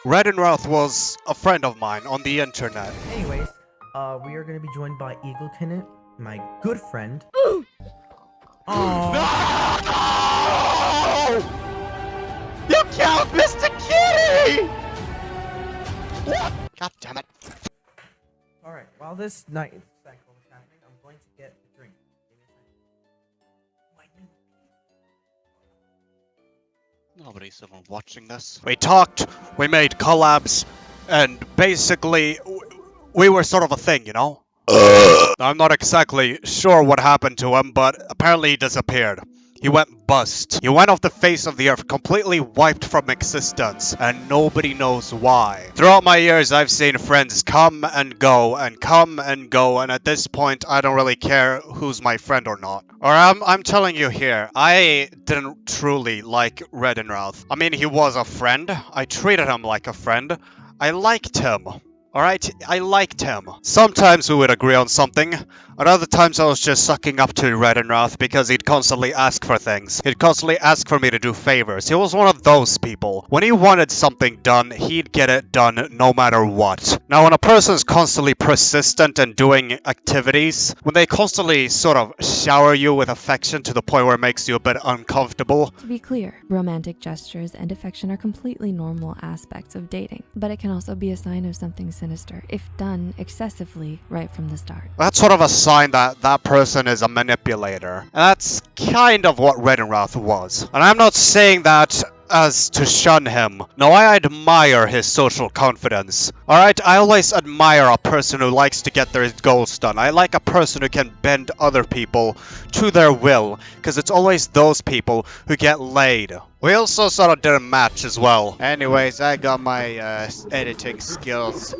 Redinrouth was a friend of mine on the internet. Anyways, we are gonna be joined by Igelknytt, my good friend. No! You killed Mr. Kitty! What? God damn it. Alright, while this night cycle is happening, I'm going to get a drink. Nobody's even watching this. We talked, we made collabs, and basically, we were sort of a thing, you know? I'm not exactly sure what happened to him, but apparently he disappeared. He went bust. He went off the face of the earth, completely wiped from existence, and nobody knows why. Throughout my years, I've seen friends come and go, and come and go, and at this point, I don't really care who's my friend or not. Or I'm telling you here, I didn't truly like Redinrouth. I mean, he was a friend. I treated him like a friend. I liked him. Alright, I liked him. Sometimes we would agree on something, and other times I was just sucking up to Redinrouth because he'd constantly ask for things. He'd constantly ask for me to do favors. He was one of those people. When he wanted something done, he'd get it done no matter what. Now, when a person's constantly persistent and doing activities, when they constantly sort of shower you with affection to the point where it makes you a bit uncomfortable. To be clear, romantic gestures and affection are completely normal aspects of dating, but it can also be a sign of something sinister if done excessively right from the start. That's sort of a sign that that person is a manipulator. And that's kind of what Redinrouth was. And I'm not saying that as to shun him. No, I admire his social confidence. Alright, I always admire a person who likes to get their goals done. I like a person who can bend other people to their will, because it's always those people who get laid. We also sort of did a match as well. Anyways, I got my editing skills.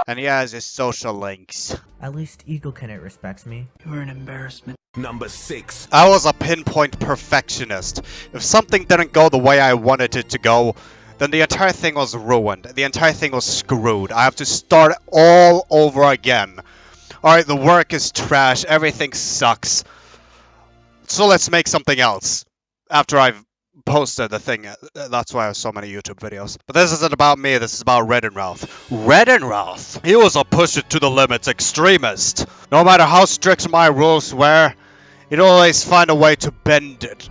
And he has his social links. At least Igelknytt respects me. You're an embarrassment. Number 6. I was a pinpoint perfectionist. If something didn't go the way I wanted it to go, then the entire thing was ruined. The entire thing was screwed. I have to start all over again. Alright, the work is trash. Everything sucks. So let's make something else. After I've posted the thing. That's why I have so many YouTube videos. But this isn't about me, this is about Redinrouth. Redinrouth! He was a push it to the limits extremist. No matter how strict my rules were, he'd always find a way to bend it.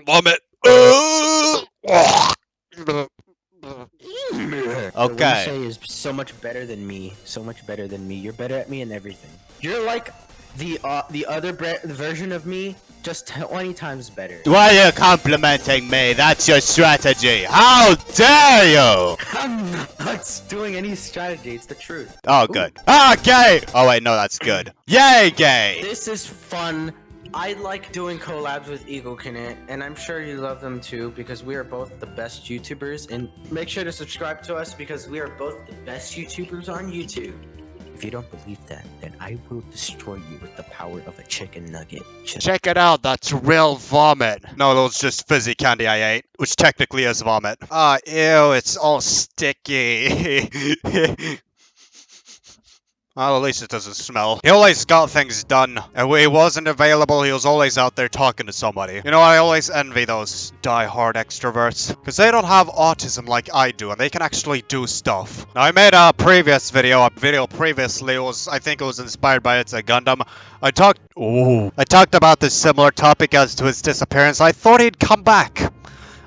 Vomit. Okay. What you say is so much better than me. So much better than me. You're better at me in everything. You're like the other version of me, just 20 times better. Why are you complimenting me? That's your strategy. How dare you? I'm not doing any strategy. It's the truth. Oh, good. Ah, gay! Oh, wait, no, that's good. Yay, gay! This is fun. I like doing collabs with Igelknytt, and I'm sure you love them too, because we are both the best YouTubers, and make sure to subscribe to us because we are both the best YouTubers on YouTube. If you don't believe that, then I will destroy you with the power of a chicken nugget. Check it out, that's real vomit. No, that was just fizzy candy I ate, which technically is vomit. Ah, ew, it's all sticky. Well, at least it doesn't smell. He always got things done. And when he wasn't available, he was always out there talking to somebody. You know, I always envy those die-hard extroverts. Because they don't have autism like I do, and they can actually do stuff. Now, I made a previous video. A video previously was, I think it was inspired by It's a Gundam. I talked about this similar topic as to his disappearance. I thought he'd come back.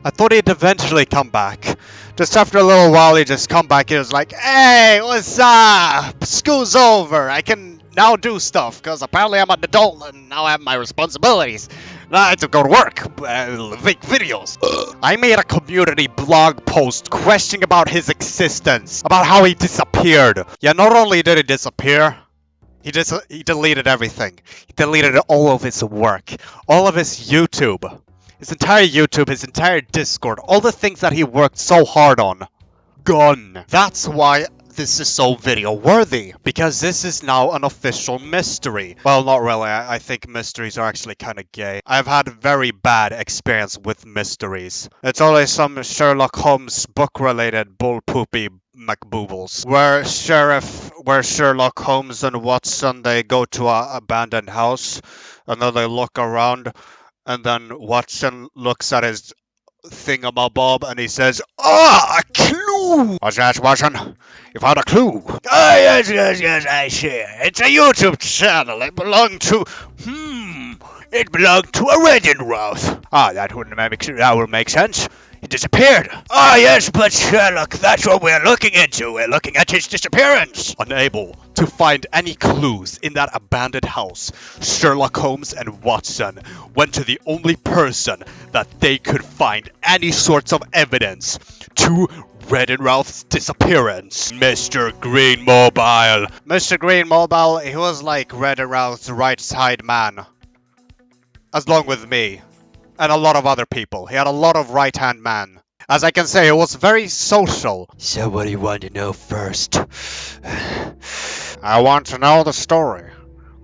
I thought he'd eventually come back. Just after a little while, he'd just come back. He was like, hey, what's up? School's over. I can now do stuff, because apparently I'm an adult, and now I have my responsibilities. Now I have to go to work, make videos. I made a community blog post questioning about his existence, about how he disappeared. Yeah, not only did he disappear, he deleted everything. He deleted all of his work, all of his YouTube. His entire YouTube, his entire Discord, all the things that he worked so hard on. Gone. That's why this is so video worthy, because this is now an official mystery. Well, not really. I think mysteries are actually kind of gay. I've had very bad experience with mysteries. It's always some Sherlock Holmes book-related bull-poopy McBoobles, where Sherlock Holmes and Watson, they go to an abandoned house, and then they look around, And then Watson looks at his thingamabob and he says, "Ah, a clue!" What's that, Watson? You found a clue? Ah, yes, I see. It's a YouTube channel. It belonged to... It belonged to a Redinrouth. Ah, that will make sense. He disappeared. Ah, yes, but Sherlock, that's what we're looking into. We're looking at his disappearance. Unable to find any clues in that abandoned house, Sherlock Holmes and Watson went to the only person that they could find any sorts of evidence to Redinrouth's disappearance. Mr. GreenMobile. Mr. GreenMobile, he was like Redinrouth's right side man. Along with me. And a lot of other people. He had a lot of right-hand man. As I can say, he was very social. So what do you want to know first? I want to know the story.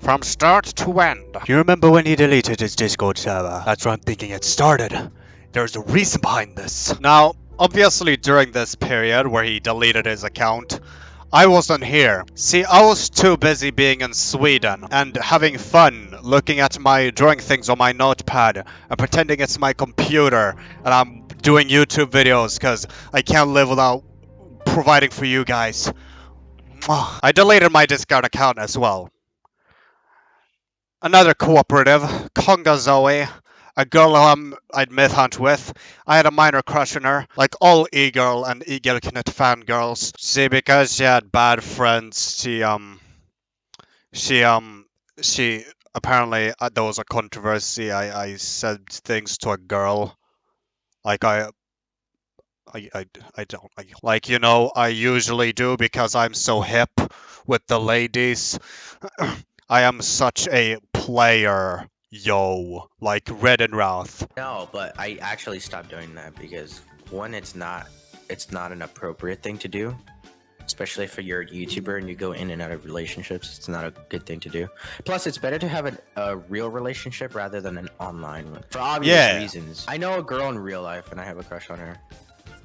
From start to end. You remember when he deleted his Discord server? That's where I'm thinking it started. There's a reason behind this. Now, obviously during this period where he deleted his account, I wasn't here. See, I was too busy being in Sweden and having fun looking at my drawing things on my notepad and pretending it's my computer and I'm doing YouTube videos because I can't live without providing for you guys. I deleted my Discord account as well. Another cooperative, Conga Zoe, a girl I'd myth hunt with. I had a minor crush on her, like all e-girl and Igelknytt fangirls. See, because she had bad friends, she apparently, there was a controversy. I said things to a girl, like I don't, like, you know, I usually do because I'm so hip with the ladies. I am such a player. Yo, like Redinrouth. No, but I actually stopped doing that because one, it's not an appropriate thing to do, especially if you're a YouTuber and you go in and out of relationships. It's not a good thing to do. Plus, it's better to have a real relationship rather than an online one for obvious reasons. I know a girl in real life and I have a crush on her.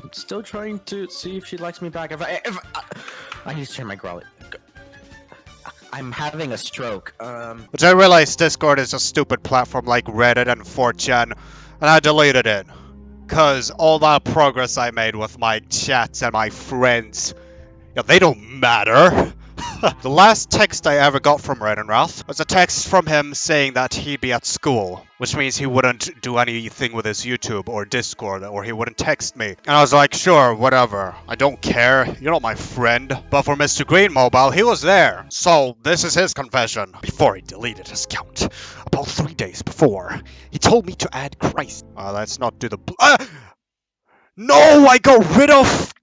I'm still trying to see if she likes me back. If I need to turn my growly. I'm having a stroke. But I realized Discord is a stupid platform like Reddit and 4chan, and I deleted it. Cause all that progress I made with my chats and my friends, they don't matter. The last text I ever got from Redinrouth was a text from him saying that he'd be at school, which means he wouldn't do anything with his YouTube or Discord, or he wouldn't text me. And I was like, sure, whatever. I don't care. You're not my friend. But for Mr. GreenMobile, he was there. So this is his confession. Before he deleted his account, about 3 days before, he told me to add Christ. Let's not do the... No, I got rid of...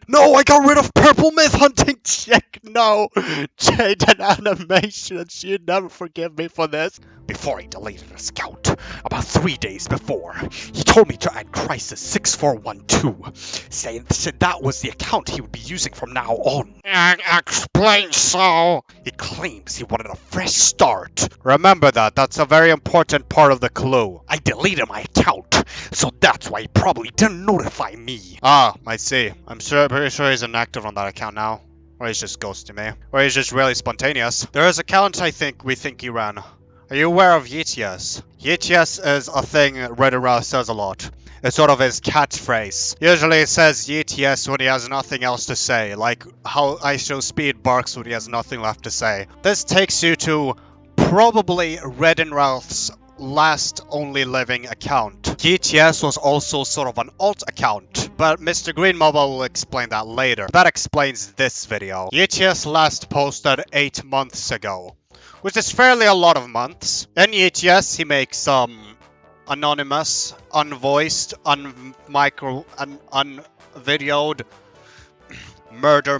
No, I got rid of Purple Myth Hunting Chick. No, Jade and Animations, you'd never forgive me for this. Before he deleted his account, about 3 days before, he told me to add Crisis 6412, saying that was the account he would be using from now on. Explain so. He claims he wanted a fresh start. Remember that's a very important part of the clue. I deleted my account, so that's why he probably didn't notify me. Ah, I see. I'm pretty sure he's inactive on that account now. Or he's just ghosting me. Or he's just really spontaneous. There is an account we think he ran. Are you aware of YeetYes? YeetYes is a thing Redinrouth says a lot. It's sort of his catchphrase. Usually it says YeetYes when he has nothing else to say, like how IShowSpeed barks when he has nothing left to say. This takes you to probably Redinrouth's last only living account. YeetYes was also sort of an alt account, but Mr. GreenMobile will explain that later. That explains this video. YeetYes last posted 8 months ago, which is fairly a lot of months. In YeetYes, he makes anonymous, unvoiced, unvideoed murder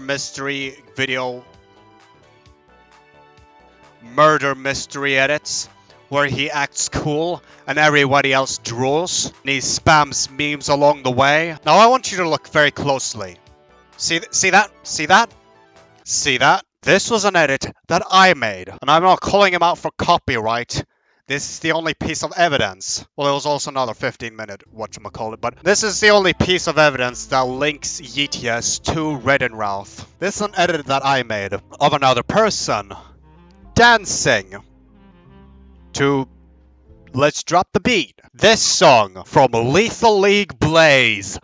mystery edits where he acts cool and everybody else drools, and he spams memes along the way. Now I want you to look very closely. See that? See that? See that? This was an edit that I made, and I'm not calling him out for copyright. This is the only piece of evidence. Well, it was also another 15-minute whatchamacallit, but this is the only piece of evidence that links YeetYes to Redinrouth. This is an edit that I made of another person dancing to let's drop the beat. This song from Lethal League Blaze.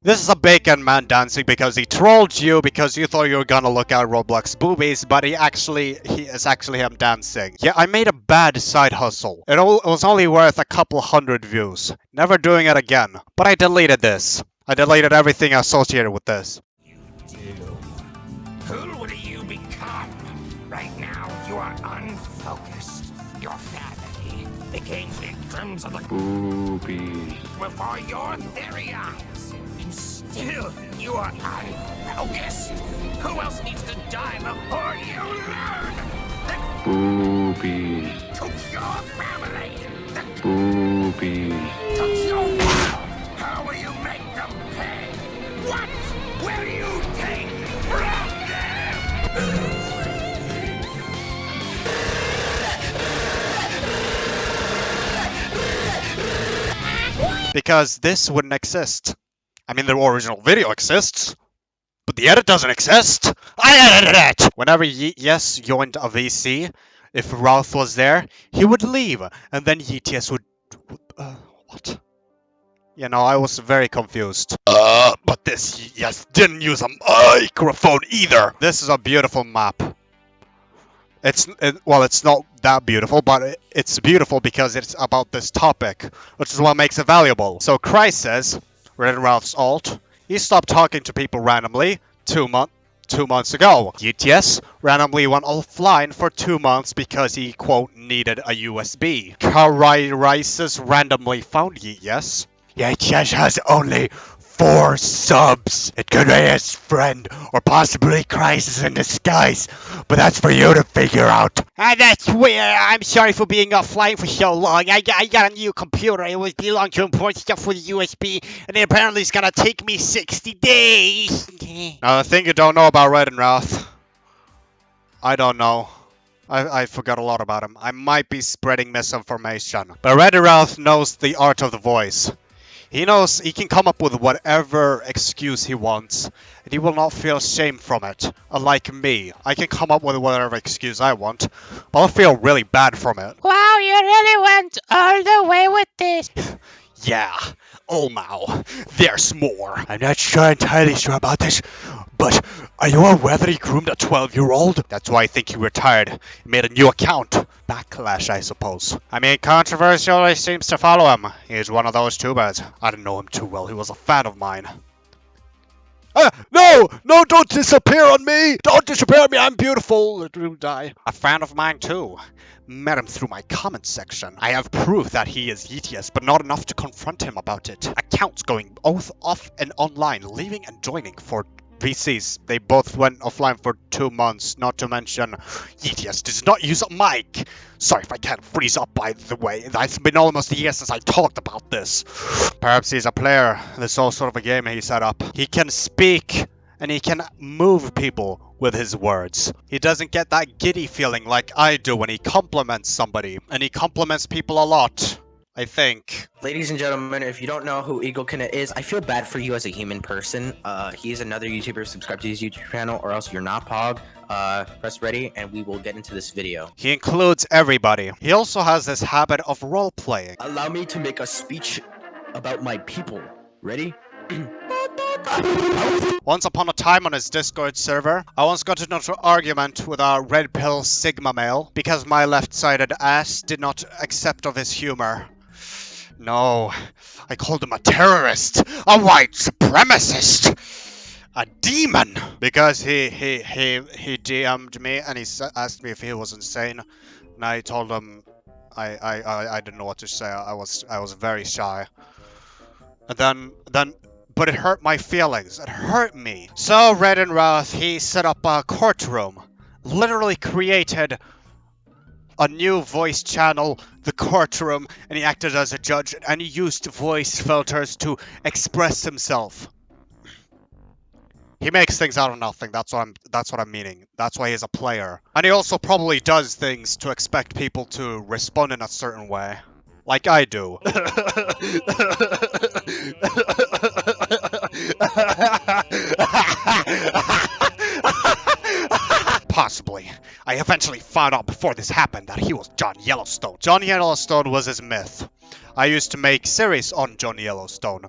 This is a bacon man dancing because he trolled you because you thought you were gonna look at Roblox boobies, but he is actually him dancing. Yeah, I made a bad side hustle. It was only worth a couple hundred views. Never doing it again. But I deleted this. I deleted everything associated with this. Who will you become? Right now, you are unfocused. Your family became victims of the boobies before your very eyes. And still, you are unfocused. Who else needs to die before you learn that boobies took your family? That boobies took your world. How will you make them pay? What will you take from them? Because this wouldn't exist. I mean, the original video exists, but the edit doesn't exist. I edited it! Whenever YeetYes joined a VC, if Routh was there, he would leave, and then YeetYes would... what? You know, I was very confused. But this YeetYes didn't use a microphone either! This is a beautiful map. Well, it's not that beautiful, but it's beautiful because it's about this topic, which is what makes it valuable. So Crisis, Redinrouth's alt, he stopped talking to people randomly 2 months ago. YeetYes randomly went offline for 2 months because he, quote, needed a USB. Crisis randomly found YeetYes. YeetYes has only 4 subs. It could be his friend, or possibly Crisis in disguise, but that's for you to figure out. That's weird. I'm sorry for being offline for so long. I got a new computer. It was belong to import stuff with USB, and it apparently is gonna take me 60 days. Now, the thing you don't know about Redinrouth, I don't know. I forgot a lot about him. I might be spreading misinformation. But Redinrouth knows the art of the voice. He knows he can come up with whatever excuse he wants, and he will not feel shame from it. Unlike me, I can come up with whatever excuse I want, but I'll feel really bad from it. Wow, you really went all the way with this. Yeah, Olmao, there's more. I'm not entirely sure about this, but are you aware that he groomed a 12-year-old? That's why I think he retired. He made a new account. Backlash, I suppose. I mean, controversy always seems to follow him. He's one of those tubers. I didn't know him too well. He was a fan of mine. No! No, don't disappear on me! Don't disappear on me! I'm beautiful! It will die. A fan of mine, too. Met him through my comment section. I have proof that he is YeetYes, but not enough to confront him about it. Accounts going both off and online, leaving and joining for VCs. They both went offline for 2 months, not to mention YeetYes does not use a mic. Sorry if I can't freeze up, by the way. It's been almost a year since I talked about this. Perhaps he's a player. This is all sort of a game he set up. He can speak, and he can move people with his words. He doesn't get that giddy feeling like I do when he compliments somebody. And he compliments people a lot, I think. Ladies and gentlemen, if you don't know who Igelknytt is, I feel bad for you as a human person. He's another YouTuber. Subscribe to his YouTube channel, or else you're not Pog. Press ready, and we will get into this video. He includes everybody. He also has this habit of role-playing. Allow me to make a speech about my people. Ready? Once upon a time on his Discord server, I once got into an argument with a red pill Sigma male because my left-sided ass did not accept of his humor. No, I called him a terrorist, a white supremacist, a demon, because he DM'd me and he asked me if he was insane, and I told him I didn't know what to say. I was very shy, and then. But it hurt my feelings. It hurt me. So Redinrouth, he set up a courtroom. literally created a new voice channel, the courtroom, and he acted as a judge, and he used voice filters to express himself. He makes things out of nothing. That's what I'm meaning. That's why he's a player. And he also probably does things to expect people to respond in a certain way. Like I do. Possibly. I eventually found out before this happened that he was John Yellowstone. John Yellowstone was his myth. I used to make series on John Yellowstone.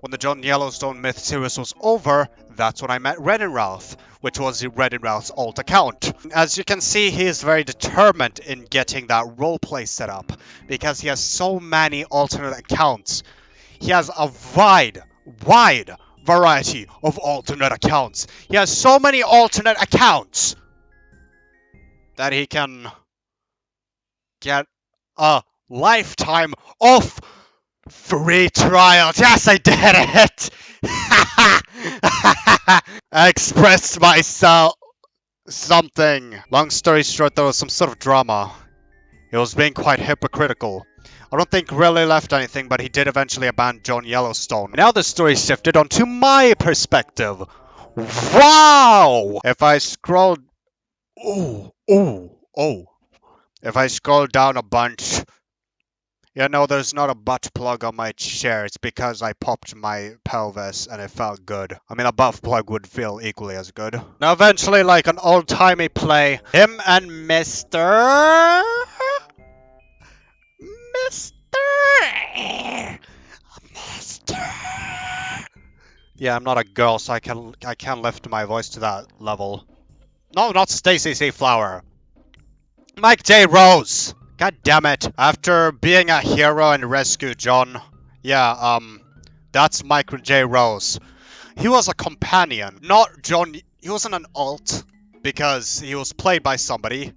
When the John Yellowstone myth series was over, that's when I met Redinrouth, which was Redinrouth's old account. As you can see, he is very determined in getting that roleplay set up, because he has so many alternate accounts. He has a wide variety of alternate accounts. He has so many alternate accounts that he can get a lifetime of free trials. Yes, I did it! I expressed myself something. Long story short, there was some sort of drama. He was being quite hypocritical. I don't think really left anything, but he did eventually abandon John Yellowstone. Now the story shifted onto my perspective. Wow! If I scroll... Oh. If I scroll down a bunch... Yeah, no, there's not a butt plug on my chair. It's because I popped my pelvis and it felt good. I mean, a butt plug would feel equally as good. Now, eventually, like an old-timey play, him and Mr. Yeah, I'm not a girl, so I can't lift my voice to that level. No, not Stacy C. Flower. MikeJRose. God damn it. After being a hero and rescue John, yeah, that's MikeJRose. He was a companion, not John. He wasn't an alt, because he was played by somebody.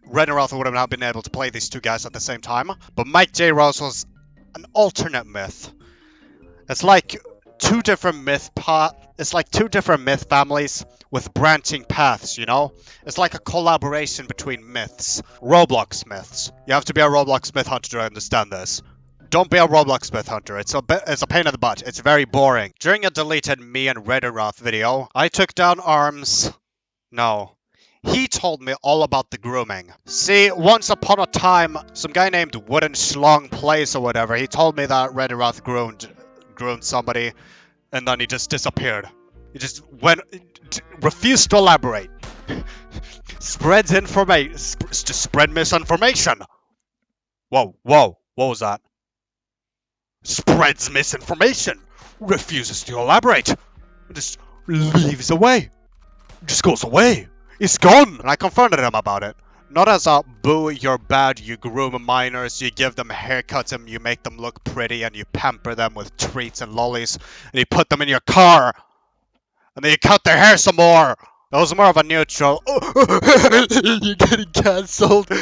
Redinrouth wouldn't have been able to play these two guys at the same time. But MikeJRose was an alternate myth. It's like two different myth families with branching paths, you know? It's like a collaboration between myths. Roblox myths. You have to be a Roblox myth hunter to understand this. Don't be a Roblox myth hunter. It's a pain in the butt. It's very boring. During a deleted me and Redinrouth video, I took down arms. No. He told me all about the grooming. See, once upon a time, some guy named WoodenSchlong Coincidence or whatever, he told me that Redinrouth groomed somebody, and then he just disappeared. He just refused to elaborate. Spreads information. Just spread misinformation. Whoa, what was that? Spreads misinformation. Refuses to elaborate. Just leaves away. Just goes away. He's gone. And I confronted him about it. Not as a, boo, you're bad, you groom minors, you give them haircuts and you make them look pretty and you pamper them with treats and lollies and you put them in your car and then you cut their hair some more. That was more of a neutral, you're getting cancelled. You're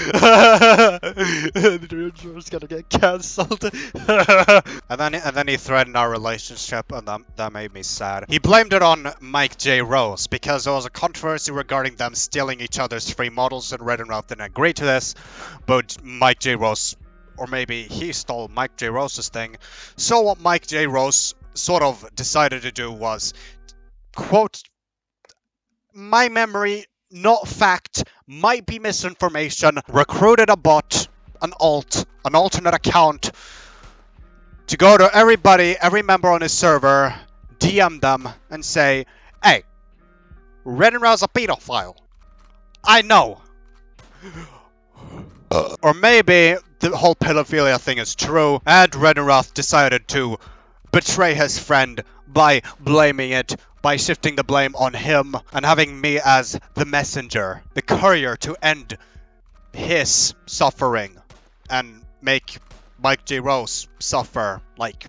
just gonna get cancelled. and then he threatened our relationship, and that made me sad. He blamed it on MikeJRose because there was a controversy regarding them stealing each other's free models, and Redinrouth didn't agree to this. But MikeJRose, or maybe he stole MikeJRose's thing. So what MikeJRose sort of decided to do was, quote, my memory, not fact, might be misinformation, recruited a bot, an alternate account, to go to every member on his server, DM them, and say, hey, Redinrouth's a pedophile. I know. Or maybe the whole pedophilia thing is true, and Redinrouth decided to betray his friend by shifting the blame on him and having me as the messenger, the courier to end his suffering and make MikeJRose suffer like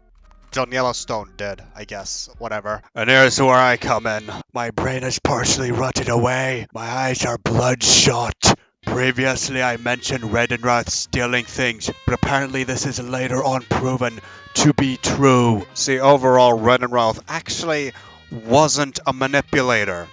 John Yellowstone did, I guess. Whatever. And here's where I come in. My brain is partially rotted away. My eyes are bloodshot. Previously, I mentioned Redinrouth stealing things, but apparently this is later on proven to be true. See, overall, Redinrouth actually wasn't a manipulator.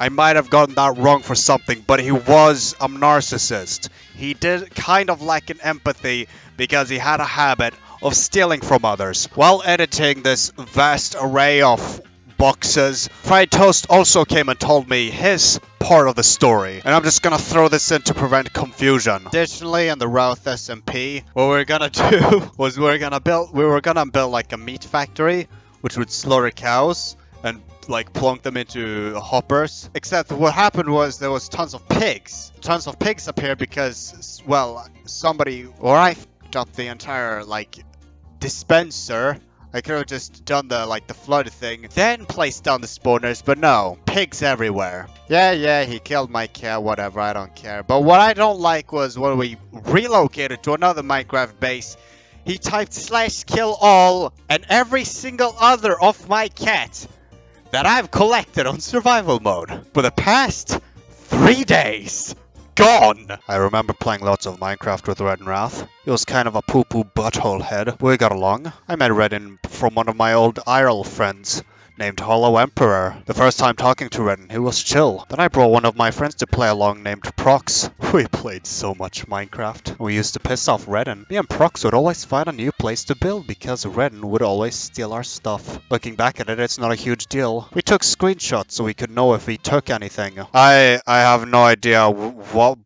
I might have gotten that wrong for something, but he was a narcissist. He did kind of lack an empathy because he had a habit of stealing from others. While editing this vast array of boxes, Fried Toast also came and told me his part of the story, and I'm just gonna throw this in to prevent confusion. Additionally, in the Routh SMP, what we're gonna do was we were gonna build like a meat factory, which would slaughter cows and like plunk them into hoppers. Except what happened was there was tons of pigs. Tons of pigs appeared because, well, somebody or I f***ed up the entire like dispenser. I could have just done the flood thing, then placed down the spawners, but no, pigs everywhere. Yeah, he killed my cow, whatever, I don't care. But what I don't like was when we relocated to another Minecraft base, he typed /kill all and every single other of my cat that I've collected on survival mode for the past 3 days. Gone! I remember playing lots of Minecraft with Redinrouth. He was kind of a poo-poo butthole head. We got along. I met Redin from one of my old IRL friends named Hollow Emperor. The first time talking to Redin, he was chill. Then I brought one of my friends to play along named Prox. We played so much Minecraft. We used to piss off Redin. Me and Prox would always find a new place to build because Redin would always steal our stuff. Looking back at it, it's not a huge deal. We took screenshots so we could know if he took anything. I have no idea what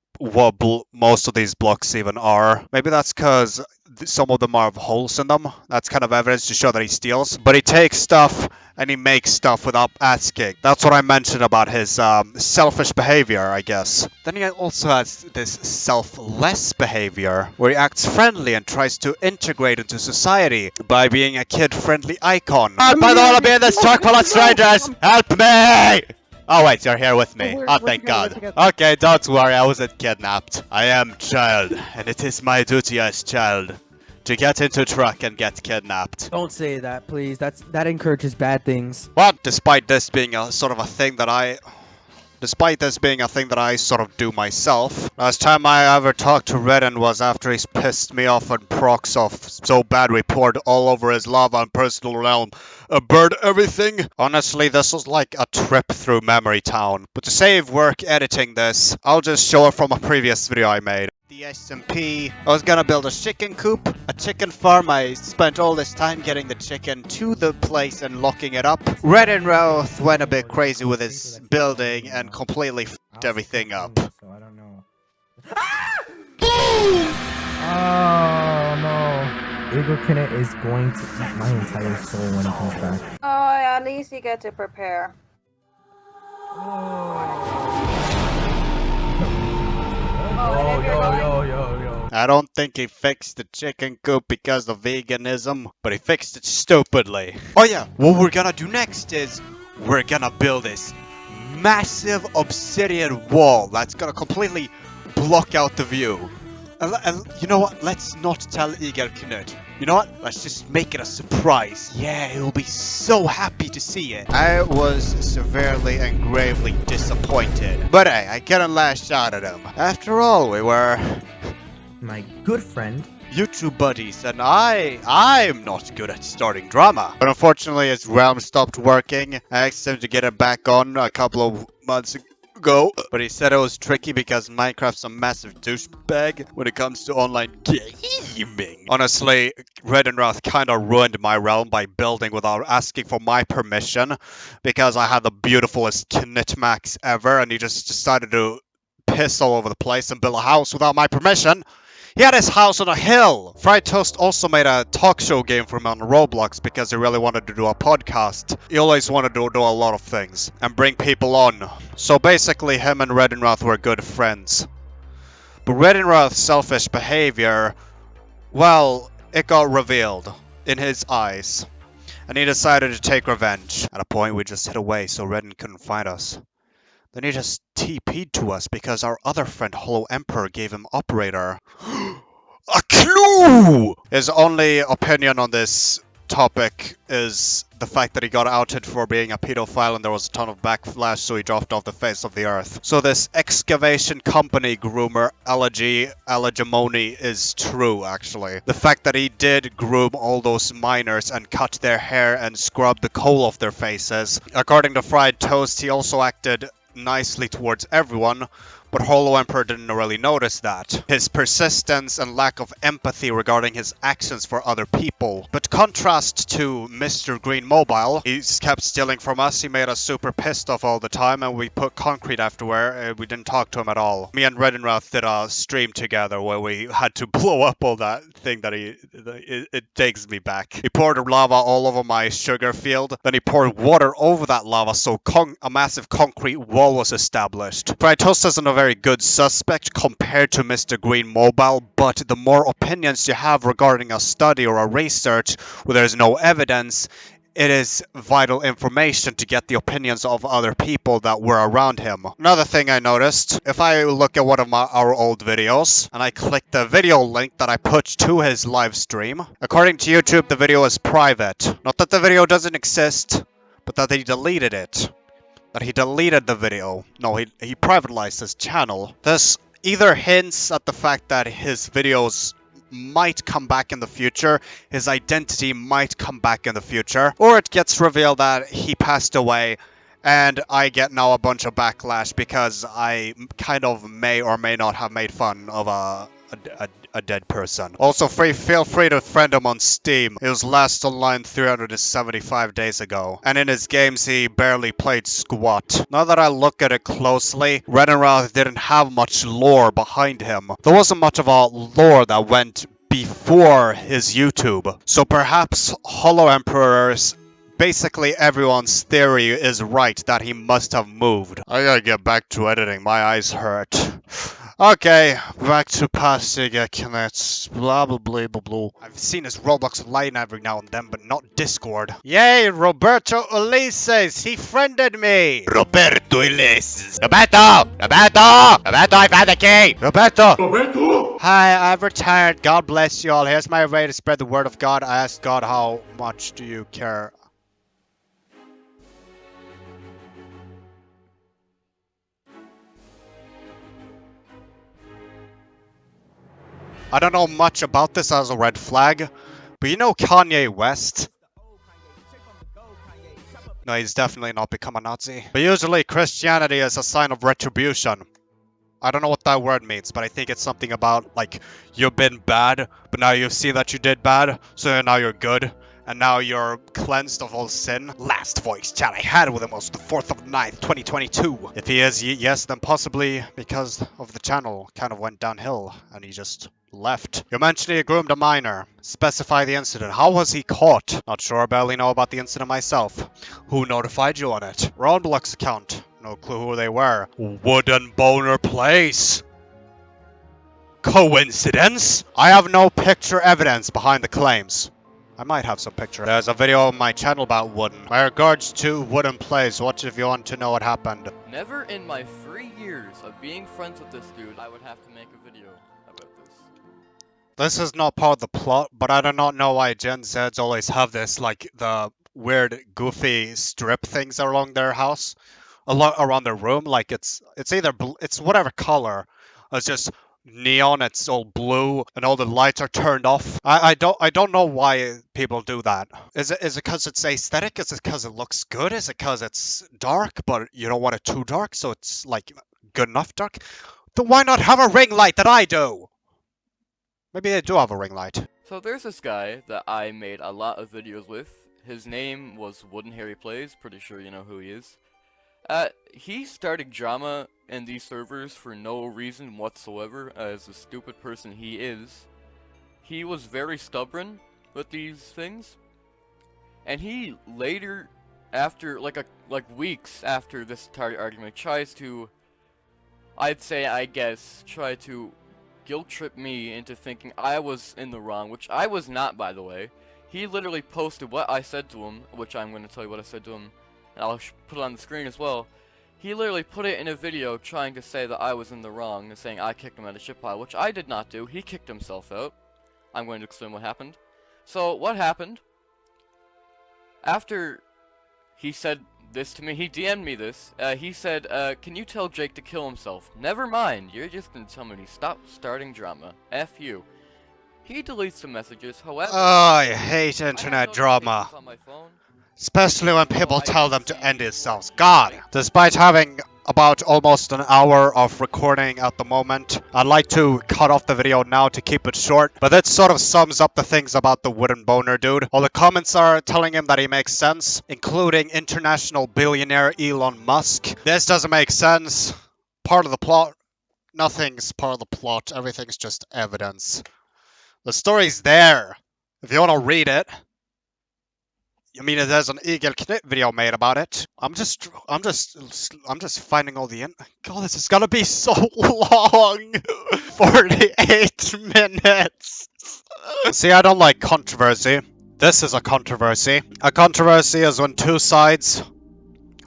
most of these blocks even are. Maybe that's because some of them have holes in them. That's kind of evidence to show that he steals. But he takes stuff and he makes stuff without asking. That's what I mentioned about his selfish behavior, I guess. Then he also has this selfless behavior where he acts friendly and tries to integrate into society by being a kid-friendly icon. Help! I don't want to be in this truck full of strangers! Help me! Oh wait, you're here with me. Oh, thank God. Okay, don't worry, I wasn't kidnapped. I am child, and it is my duty as child to get into a truck and get kidnapped. Don't say that, please. That encourages bad things. What? Despite this being a sort of a thing that I sort of do myself. Last time I ever talked to Redin was after he's pissed me off and Prox off so bad we poured all over his lava and personal realm. Burned everything. Honestly, this was like a trip through memory town. But to save work editing this, I'll just show it from a previous video I made. The SMP. I was gonna build a chicken coop, a chicken farm. I spent all this time getting the chicken to the place and locking it up. Redinrouth went a bit crazy with his building and completely f***ed everything up. So I don't know. Oh no. Igelknytt is going to eat my entire soul when he comes back. Oh, at least you get to prepare. Yo. I don't think he fixed the chicken coop because of veganism, but he fixed it stupidly. Oh yeah, what we're gonna do next is we're gonna build this massive obsidian wall that's gonna completely block out the view. And you know what? Let's not tell Igelknytt. You know what? Let's just make it a surprise. Yeah, he'll be so happy to see it. I was severely and gravely disappointed. But hey, I couldn't lash out at him. After all, we were My good friend. YouTube buddies, and I'm not good at starting drama. But unfortunately, his realm stopped working. I asked him to get it back on a couple of months ago, but he said it was tricky because Minecraft's a massive douchebag when it comes to online gaming. Honestly, Redinrouth kind of ruined my realm by building without asking for my permission because I had the beautifulest knit max ever, and he just decided to piss all over the place and build a house without my permission. He had his house on a hill! Fried Toast also made a talk show game for him on Roblox because he really wanted to do a podcast. He always wanted to do a lot of things and bring people on. So basically him and Redinrouth were good friends. But Redinrouth's selfish behavior, well, it got revealed in his eyes. And he decided to take revenge. At a point we just hid away so Redin couldn't find us. Then he just TP'd to us because our other friend Hollow Emperor gave him operator. A clue! His only opinion on this topic is the fact that he got outed for being a pedophile and there was a ton of backlash, so he dropped off the face of the earth. So this excavation company groomer allegemony is true, actually. The fact that he did groom all those miners and cut their hair and scrub the coal off their faces. According to Fried Toast, he also acted nicely towards everyone, but Hollow Emperor didn't really notice that. His persistence and lack of empathy regarding his actions for other people. But contrast to MrGreenMobile, he's kept stealing from us, he made us super pissed off all the time, and we put concrete afterward, we didn't talk to him at all. Me and Redinrouth did a stream together where we had to blow up all that thing that it takes me back. He poured lava all over my sugar field, then he poured water over that lava so a massive concrete wall was established. Krytos isn't a very good suspect compared to MrGreenMobile, but the more opinions you have regarding a study or a research where there's no evidence, it is vital information to get the opinions of other people that were around him. Another thing I noticed, if I look at one of our old videos, and I click the video link that I put to his live stream, according to YouTube, the video is private. Not that the video doesn't exist, but that he deleted it. That he deleted the video. No, he privatized his channel. This either hints at the fact that his videos might come back in the future, his identity might come back in the future, or it gets revealed that he passed away and I get now a bunch of backlash because I kind of may or may not have made fun of a dead person. Also, feel free to friend him on Steam. He was last online 375 days ago, and in his games he barely played squat. Now that I look at it closely, Redinrouth didn't have much lore behind him. There wasn't much of a lore that went before his YouTube. So perhaps Hollow Emperor's basically everyone's theory is right that he must have moved. I gotta get back to editing, my eyes hurt. Okay, back to past Igelknytt, blah blah blah blah blah. I've seen his Roblox line every now and then, but not Discord. Yay, RobertoUlises, he friended me! RobertoUlises! Roberto! I found the key! Roberto! Hi, I've retired, God bless you all. Here's my way to spread the word of God. I asked God, how much do you care? I don't know much about this as a red flag, but you know Kanye West? No, he's definitely not become a Nazi. But usually Christianity is a sign of retribution. I don't know what that word means, but I think it's something about, like, you've been bad, but now you've seen that you did bad, so now you're good. And now you're cleansed of all sin. Last voice chat I had with him was the 4th of 9th, 2022. If he is YeetYes, then possibly because of the channel kind of went downhill and he just left. You mentioned he groomed a minor. Specify the incident. How was he caught? Not sure, I barely know about the incident myself. Who notified you on it? Roblox account. No clue who they were. WoodenSchlong Coincidence? I have no picture evidence behind the claims. I might have some picture. There's a video on my channel about Wooden. My regards to WoodenPlays. Watch if you want to know what happened. Never in my 3 years of being friends with this dude, I would have to make a video about this. This is not part of the plot, but I do not know why Gen Zs always have this, like, the weird, goofy strip things along their house. Around their room. Like, it's either, it's whatever color. It's just neon, it's all blue, and all the lights are turned off. I don't know why people do that. Is it because it's aesthetic? Is it because it looks good? Is it because it's dark, but you don't want it too dark, so it's like good enough dark? Then why not have a ring light that I do? Maybe they do have a ring light. So there's this guy that I made a lot of videos with. His name was WoodenHarryPlays, pretty sure you know who he is. He started drama in these servers for no reason whatsoever, as a stupid person he is. He was very stubborn with these things, and he later, after like weeks after this entire argument, tries to, I'd say, I guess, try to guilt trip me into thinking I was in the wrong, which I was not, by the way. He literally posted what I said to him, which I'm going to tell you what I said to him, and I'll put it on the screen as well. He literally put it in a video trying to say that I was in the wrong and saying I kicked him out of ship pile, which I did not do. He kicked himself out. I'm going to explain what happened. So, what happened? After he said this to me, he DM'd me this. He said, can you tell Jake to kill himself? Never mind, you're just going to tell me to stop starting drama. F you. He deletes the messages, however... Oh, I hate internet drama. On my phone. Especially when people tell them to end themselves. God! Despite having about almost an hour of recording at the moment. I'd like to cut off the video now to keep it short, but that sort of sums up the things about the wooden boner dude. All the comments are telling him that he makes sense, including international billionaire Elon Musk. This doesn't make sense. Part of the plot. Nothing's part of the plot. Everything's just evidence. The story's there. If you want to read it. I mean, there's an Igelknytt video made about it. I'm just finding all the God, this is gonna be so long. 48 minutes. See, I don't like controversy. This is a controversy. A controversy is when two sides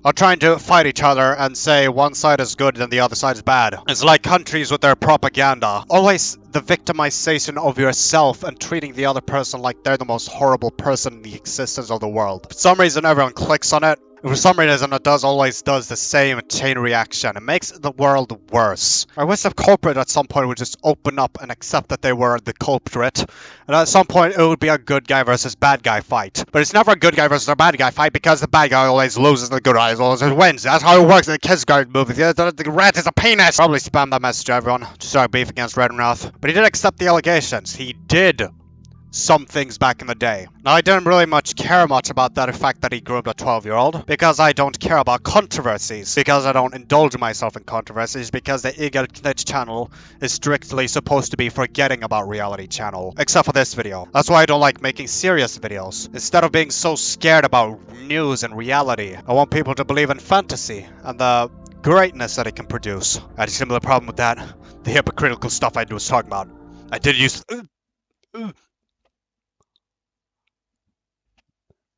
are trying to fight each other and say one side is good and the other side is bad. It's like countries with their propaganda. Always the victimization of yourself and treating the other person like they're the most horrible person in the existence of the world. For some reason, everyone clicks on it. For some reason, it always does the same chain reaction. It makes the world worse. I wish the culprit at some point would just open up and accept that they were the culprit. And at some point, it would be a good guy versus bad guy fight. But it's never a good guy versus a bad guy fight because the bad guy always loses, the good guy always wins. That's how it works in the Kids Guard movie. The rat is a penis! Probably spam that message to everyone to start beef against Redinrouth. But he did accept the allegations. He did some things back in the day. Now, I didn't really care much about that fact that he groomed a 12-year-old, because I don't care about controversies, because I don't indulge myself in controversies, because the Igelknytt channel is strictly supposed to be forgetting about reality channel, except for this video. That's why I don't like making serious videos. Instead of being so scared about news and reality, I want people to believe in fantasy and the greatness that it can produce. I had a similar problem with that. The hypocritical stuff I was talking about. I did use...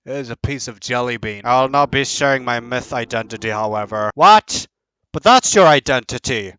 It is a piece of jelly bean. I'll not be sharing my myth identity, however. What? But that's your identity!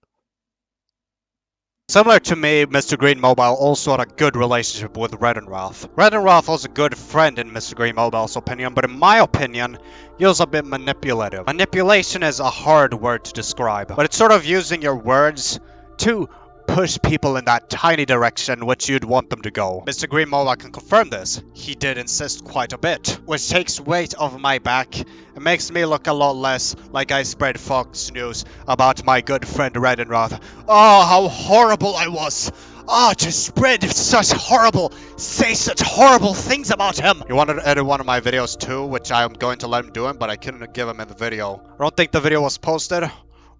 Similar to me, MrGreenMobile also had a good relationship with Redinrouth. Redinrouth was a good friend in MrGreenMobile's opinion, but in my opinion, he was a bit manipulative. Manipulation is a hard word to describe, but it's sort of using your words to push people in that tiny direction which you'd want them to go. MrGreenMobile can confirm this. He did insist quite a bit, which takes weight off my back and makes me look a lot less like I spread Fox News about my good friend Redinrouth. Oh, how horrible I was! Oh, to say such horrible things about him! He wanted to edit one of my videos too, which I am going to let him do him, but I couldn't give him in the video. I don't think the video was posted.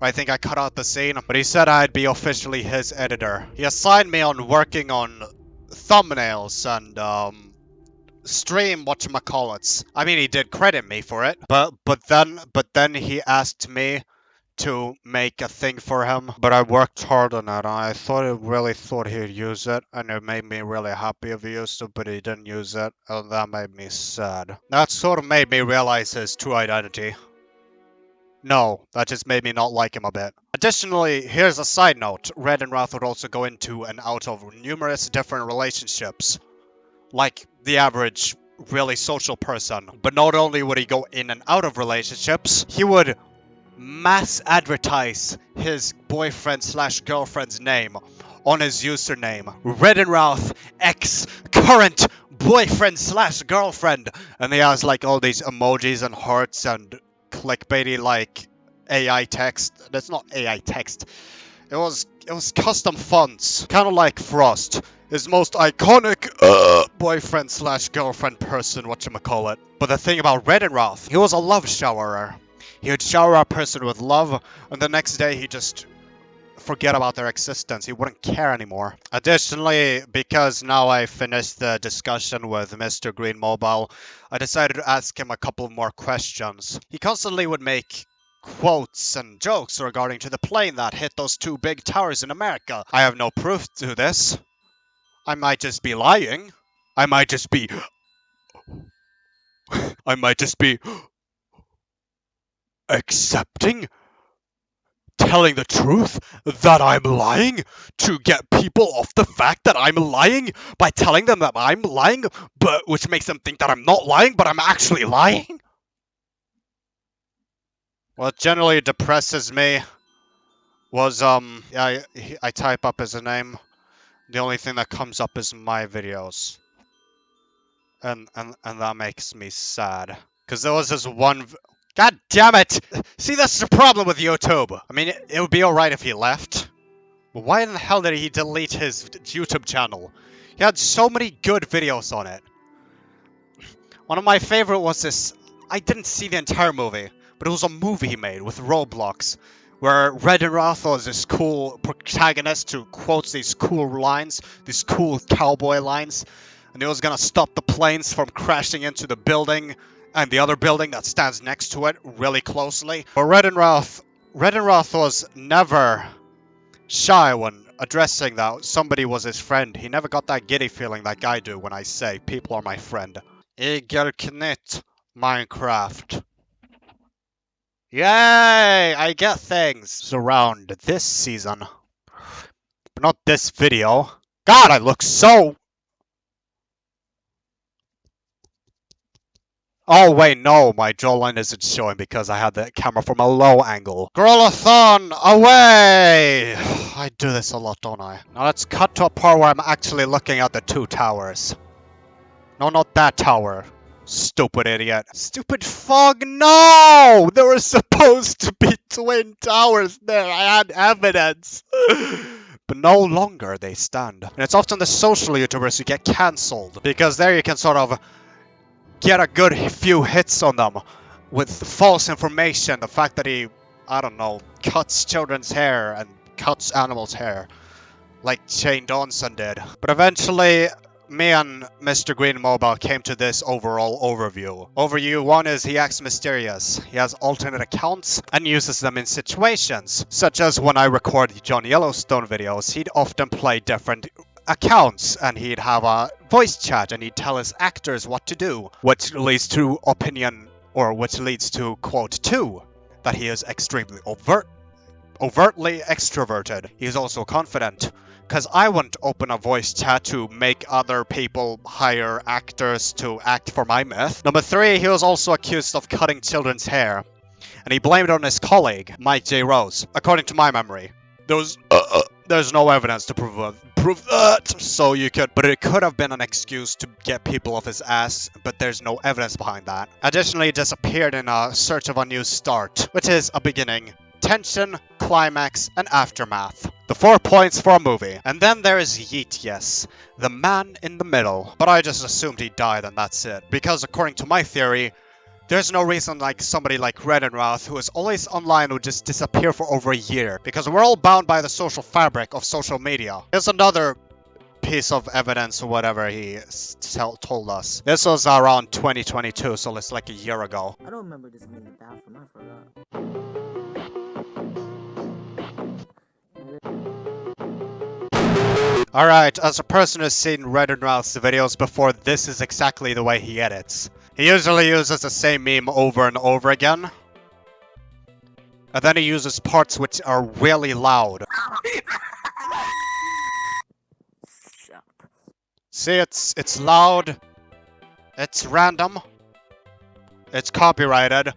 I think I cut out the scene, but he said I'd be officially his editor. He assigned me on working on thumbnails and, stream whatchamacallits. I mean, he did credit me for it, but then he asked me to make a thing for him, but I worked hard on it. I really thought he'd use it, and it made me really happy if he used it, but he didn't use it, and that made me sad. That sort of made me realize his true identity. No, that just made me not like him a bit. Additionally, here's a side note. Redinrouth would also go into and out of numerous different relationships, like the average really social person. But not only would he go in and out of relationships, he would mass advertise his boyfriend/girlfriend's name on his username. Redinrouth X current boyfriend/girlfriend. And he has like all these emojis and hearts and clickbaity like AI text. That's not AI text. It was custom fonts, kind of like Frost, his most iconic boyfriend/girlfriend person, whatchamacallit. But the thing about Redinrouth, he was a love showerer. He would shower a person with love, and the next day he just forget about their existence. He wouldn't care anymore. Additionally, because now I finished the discussion with MrGreenMobile, I decided to ask him a couple more questions. He constantly would make quotes and jokes regarding to the plane that hit those two big towers in America. I have no proof to this. I might just be lying. I might just be accepting, telling the truth that I'm lying to get people off the fact that I'm lying by telling them that I'm lying, but which makes them think that I'm not lying, but I'm actually lying. What generally depresses me was I type up his name. The only thing that comes up is my videos, and that makes me sad. Cause there was this one. God damn it! See, that's the problem with YouTube. I mean, it would be alright if he left. But why in the hell did he delete his YouTube channel? He had so many good videos on it. One of my favorite was this... I didn't see the entire movie, but it was a movie he made with Roblox, where Redinrouth was this cool protagonist who quotes these cool lines, these cool cowboy lines, and he was gonna stop the planes from crashing into the building and the other building that stands next to it really closely. But Redinrouth was never shy when addressing that somebody was his friend. He never got that giddy feeling like I do when I say people are my friend. Igelknytt, Minecraft. Yay! I get things around this season. But not this video. God, I look so... Oh wait, no, my jawline isn't showing because I had the camera from a low angle. Girlathon, away! I do this a lot, don't I? Now let's cut to a part where I'm actually looking at the two towers. No, not that tower. Stupid idiot. Stupid fog, no! There were supposed to be twin towers there. I had evidence. But no longer they stand. And it's often the social YouTubers who get cancelled, because there you can sort of get a good few hits on them with false information. The fact that he, I don't know, cuts children's hair and cuts animals' hair, like Shane Dawson did. But eventually, me and MrGreenMobile came to this overall overview. Overview 1 is he acts mysterious. He has alternate accounts and uses them in situations, such as when I record John Yellowstone videos, he'd often play different accounts and he'd have a voice chat and he'd tell his actors what to do, which leads to opinion, or which leads to quote 2, that he is extremely overtly extroverted. He is also confident, because I wouldn't open a voice chat to make other people hire actors to act for my myth. Number 3, he was also accused of cutting children's hair, and he blamed it on his colleague, MikeJRose, according to my memory. There's no evidence to prove that, so you could, but it could have been an excuse to get people off his ass, but there's no evidence behind that. Additionally, he disappeared in a search of a new start, which is a beginning, tension, climax, and aftermath. The 4 points for a movie. And then there is YeetYes, the man in the middle. But I just assumed he died and that's it, because according to my theory, there's no reason like somebody like Redinrouth, who is always online, would just disappear for over a year, because we're all bound by the social fabric of social media. Here's another piece of evidence or whatever he told us. This was around 2022, so it's like a year ago. I don't remember this being the bathroom, I forgot. Alright, as a person who's seen Redinrouth's videos before, this is exactly the way he edits. He usually uses the same meme over and over again. And then he uses parts which are really loud. See, it's loud. It's random. It's copyrighted.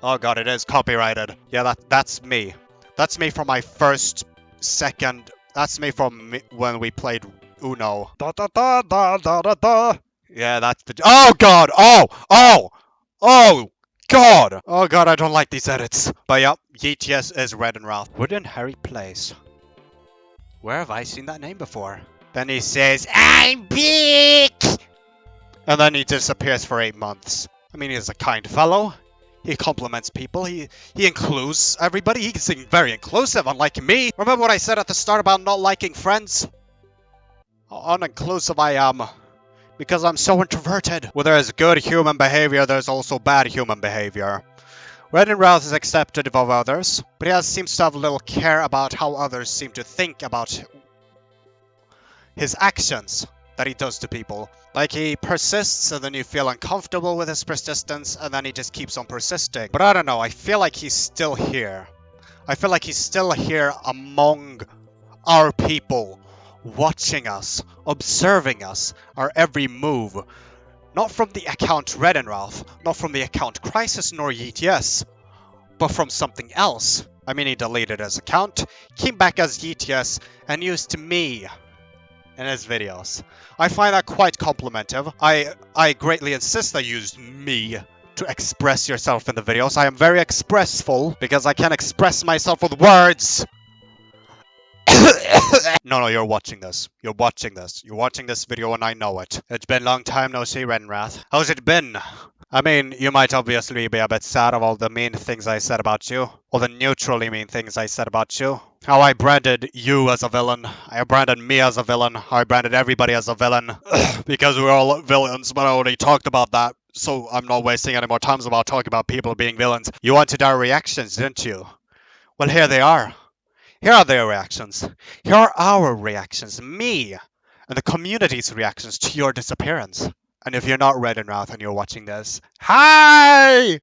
Oh god, it is copyrighted. Yeah, that's me. That's me from my first, second... That's me from when we played Uno. Da da da da da da da. Yeah, that's the... Oh god! Oh! Oh! Oh! God! Oh god, I don't like these edits. But yep, YeetYes is Redinrouth. WoodenSchlong Plays. Where have I seen that name before? Then he says, I'm big! And then he disappears for 8 months. I mean, he's a kind fellow. He compliments people. He includes everybody. He's very inclusive, unlike me. Remember what I said at the start about not liking friends? How uninclusive I am. Because I'm so introverted. Where there's good human behavior, there's also bad human behavior. Redinrouth is accepted of others, but he seems to have little care about how others seem to think about his actions that he does to people. Like, he persists, and then you feel uncomfortable with his persistence, and then he just keeps on persisting. But I don't know, I feel like he's still here. I feel like he's still here among our people, watching us, observing us, our every move. Not from the account Redinrouth, not from the account Crisis nor YeetYes, but from something else. I mean, he deleted his account, came back as YeetYes, and used me in his videos. I find that quite complimentive. I greatly insist I used me to express yourself in the videos. I am very expressful because I can express myself with words. No, you're watching this. You're watching this. You're watching this video and I know it. It's been a long time no see, Redinrouth. How's it been? I mean, you might obviously be a bit sad of all the mean things I said about you. All the neutrally mean things I said about you. How I branded you as a villain. I branded me as a villain. How I branded everybody as a villain. Because we're all villains, but I already talked about that. So I'm not wasting any more time about talking about people being villains. You wanted our reactions, didn't you? Well, here they are. Here are their reactions. Here are our reactions. Me. And the community's reactions to your disappearance. And if you're not Redinrouth and you're watching this, hi!